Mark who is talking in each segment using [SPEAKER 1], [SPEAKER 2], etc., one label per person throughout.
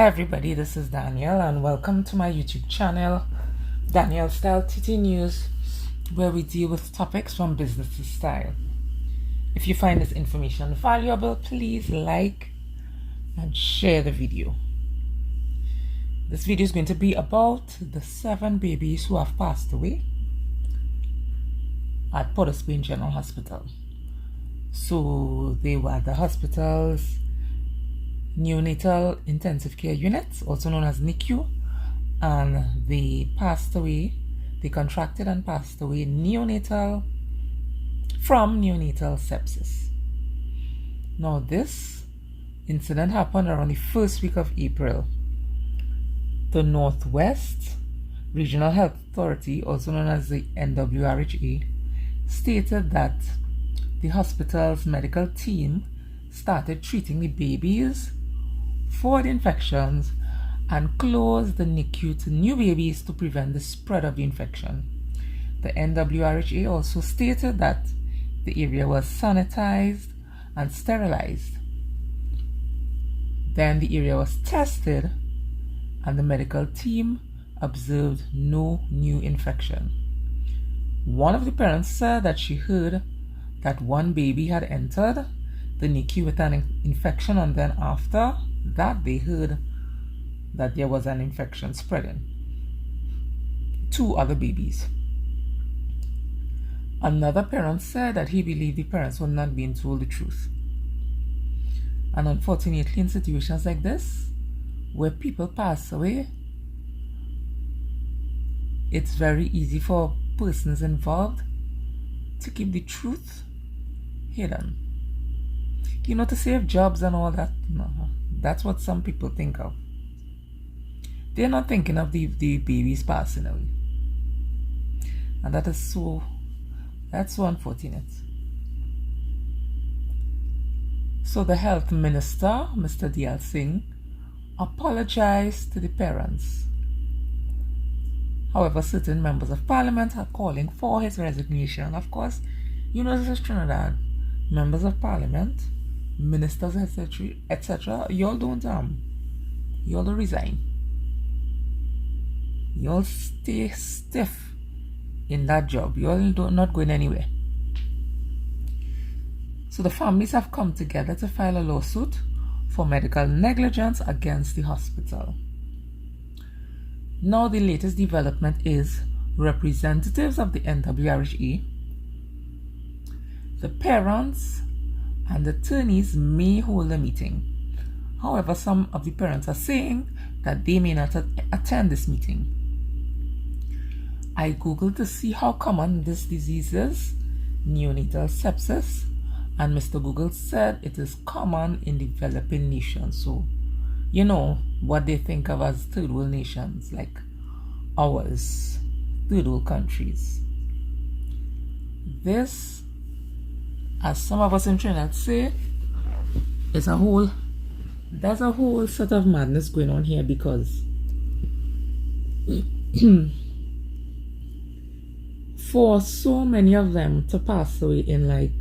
[SPEAKER 1] Hi everybody, this is Danielle and welcome to my YouTube channel, Danielle Style TT News, where we deal with topics from business to style. If you find this information valuable, please like and share the video. This video is going to be about the 7 babies who have passed away at PoS General Hospital. So they were at the hospital's neonatal intensive care units, also known as NICU, and they contracted and passed away from neonatal sepsis. Now this incident happened around the first week of April. The Northwest Regional Health Authority, also known as the NWRHA, stated that the hospital's medical team started treating the babies for the infections and closed the NICU to new babies to prevent the spread of the infection. The NWRHA also stated that the area was sanitized and sterilized. Then the area was tested and the medical team observed no new infection. One of the parents said that she heard that one baby had entered the NICU with an infection, and then after that they heard that there was an infection spreading. 2 other babies. Another parent said that he believed the parents were not being told the truth. And unfortunately, in situations like this, where people pass away, it's very easy for persons involved to keep the truth hidden. You know, to save jobs and all that. No, that's what some people think of. They're not thinking of the babies passing away. And that's so unfortunate. So the health minister, Mr. Diyal Singh, apologized to the parents. However, certain members of parliament are calling for his resignation. Of course, you know, this is Trinidad. Members of parliament, ministers, etc. Y'all don't resign. Y'all stay stiff in that job. Y'all not going anywhere. So the families have come together to file a lawsuit for medical negligence against the hospital. Now the latest development is representatives of the NWRHA, the parents and the attorneys may hold a meeting. However, some of the parents are saying that they may not attend this meeting. I googled to see how common this disease is, neonatal sepsis, and Mr. Google said it is common in developing nations. So, you know what they think of as third world nations, like ours, third world countries. This, as some of us in Trinidad say, there's a whole set of madness going on here, because for so many of them to pass away in like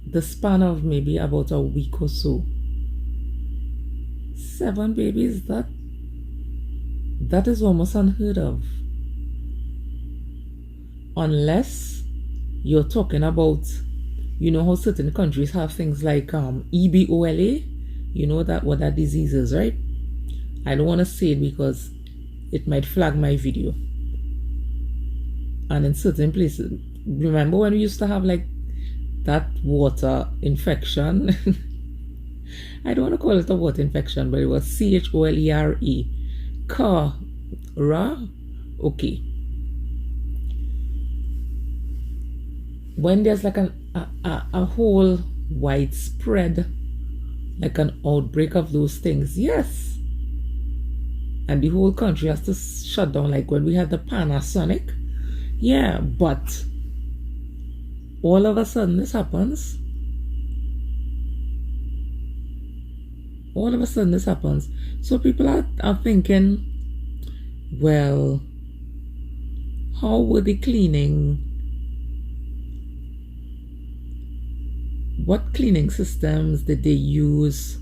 [SPEAKER 1] the span of maybe about a week or so, 7 babies, that is almost unheard of. Unless you're talking about, you know how certain countries have things like Ebola, you know what that disease is, right? I don't want to say it because it might flag my video. And in certain places, remember when we used to have like that water infection? I don't want to call it a water infection, but it was CHOLERA. Okay. When there's like a whole widespread, like an outbreak of those things, yes. And the whole country has to shut down, like when we had the Panasonic. Yeah, but all of a sudden this happens. So people are thinking, well, how were they cleaning? What cleaning systems did they use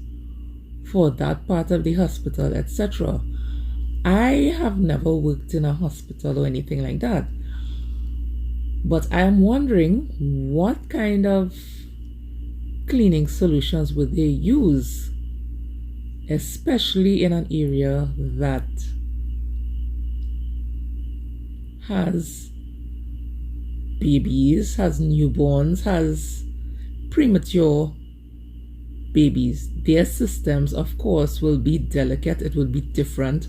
[SPEAKER 1] for that part of the hospital, etc. I have never worked in a hospital or anything like that. But I am wondering what kind of cleaning solutions would they use, especially in an area that has babies, has newborns, has premature babies. Their systems, of course, will be delicate, it will be different,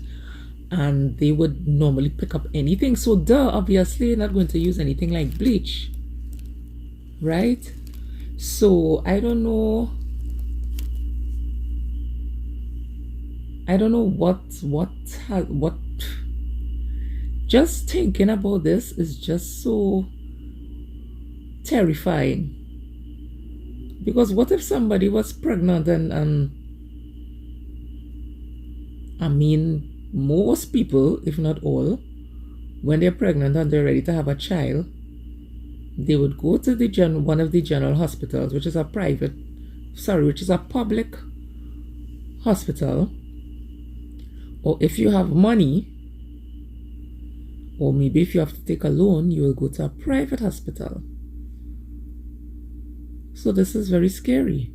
[SPEAKER 1] and they would normally pick up anything. So obviously not going to use anything like bleach, right? So I don't know what just thinking about this is just so terrifying. Because what if somebody was pregnant and I mean, most people, if not all, when they're pregnant and they're ready to have a child, they would go to one of the general hospitals, which is a public hospital. Or if you have money, or maybe if you have to take a loan, you will go to a private hospital. So this is very scary.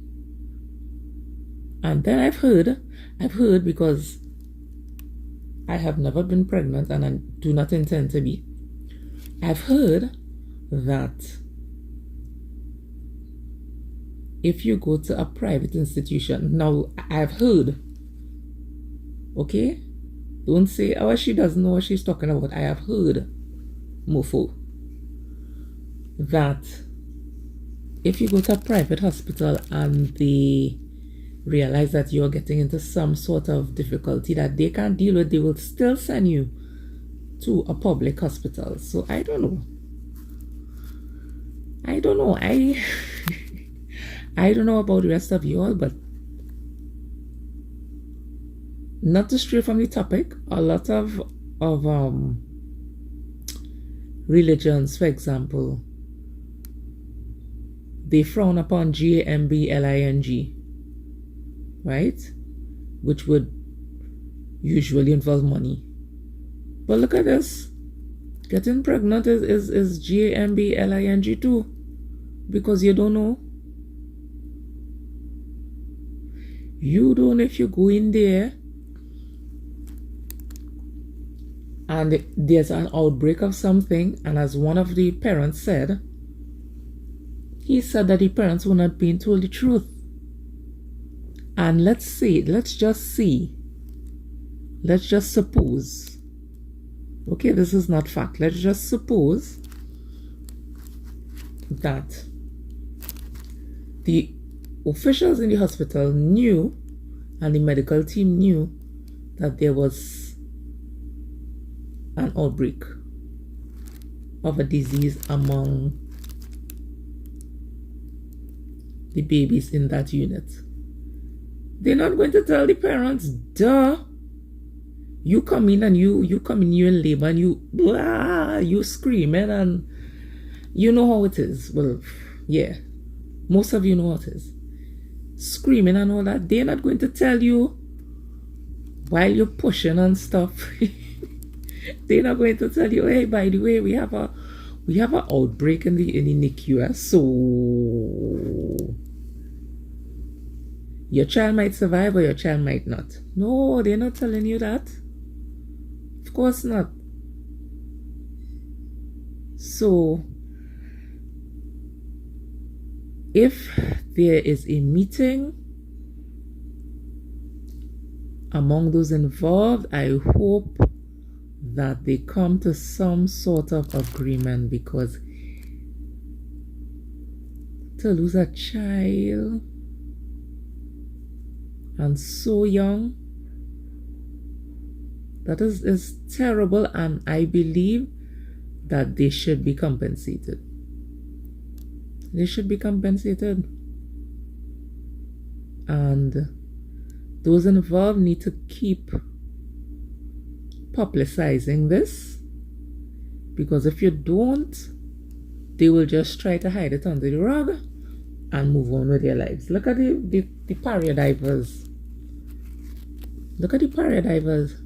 [SPEAKER 1] And then I've heard because I have never been pregnant and I do not intend to be. I've heard that if you go to a private institution, now I've heard, okay? Don't say, oh, she doesn't know what she's talking about. I have heard, mofo, that if you go to a private hospital and they realize that you're getting into some sort of difficulty that they can't deal with, they will still send you to a public hospital. So I don't know. I don't know about the rest of you all, but not to stray from the topic, a lot of religions, for example, they frown upon gambling, right? Which would usually involve money. But look at this. Getting pregnant is gambling too. Because you don't know. You don't know if you go in there and there's an outbreak of something, and as one of the parents said, he said that the parents were not being told the truth. And let's just suppose, okay, this is not fact, let's just suppose that the officials in the hospital knew and the medical team knew that there was an outbreak of a disease among the babies in that unit. They're not going to tell the parents, duh. You come in and you're in labor and you screaming, and you know how it is. Well, yeah, most of you know how it is. Screaming and all that. They're not going to tell you while you're pushing and stuff. They're not going to tell you, hey, by the way, we have an outbreak in the NICU, so your child might survive or your child might not. No, they're not telling you that. Of course not. So, if there is a meeting among those involved, I hope that they come to some sort of agreement, because to lose a child and so young, that is terrible, and I believe that they should be compensated. They should be compensated. And those involved need to keep publicizing this, because if you don't, they will just try to hide it under the rug and move on with their lives. Look at the paradivers. Look at the paradivers.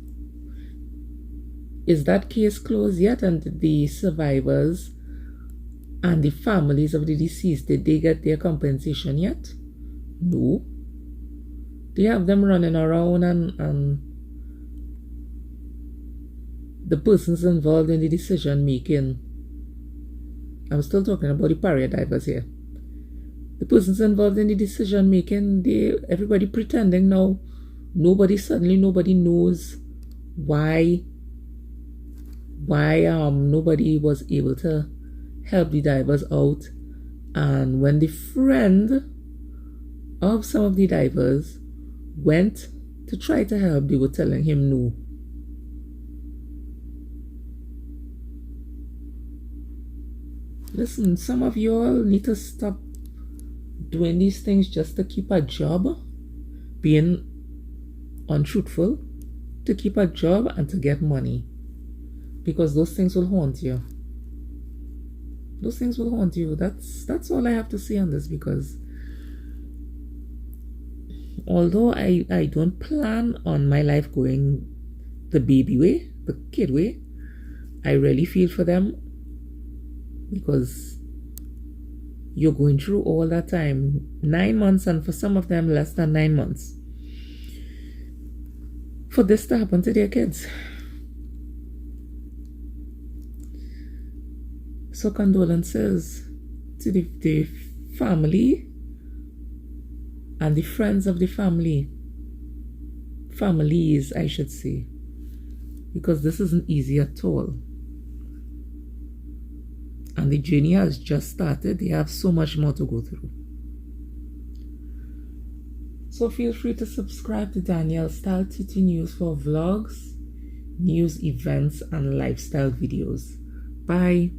[SPEAKER 1] Is that case closed yet? And the survivors and the families of the deceased, did they get their compensation yet? No. They have them running around, and the persons involved in the decision making, I'm still talking about the paradivers here. The persons involved in the decision making, everybody pretending now. Nobody knows why nobody was able to help the divers out. And when the friend of some of the divers went to try to help, they were telling him no. Listen, some of you all need to stop doing these things just to keep a job, being untruthful, to keep a job and to get money. Because those things will haunt you. Those things will haunt you. That's all I have to say on this, because although I don't plan on my life going the baby way, the kid way, I really feel for them, because you're going through all that time, 9 months, and for some of them less than 9 months, for this to happen to their kids. So condolences to the family and the friends of the families, I should say, because this isn't easy at all. And the journey has just started. They have so much more to go through. So feel free to subscribe to Danielle Style TT News for vlogs, news, events, and lifestyle videos. Bye.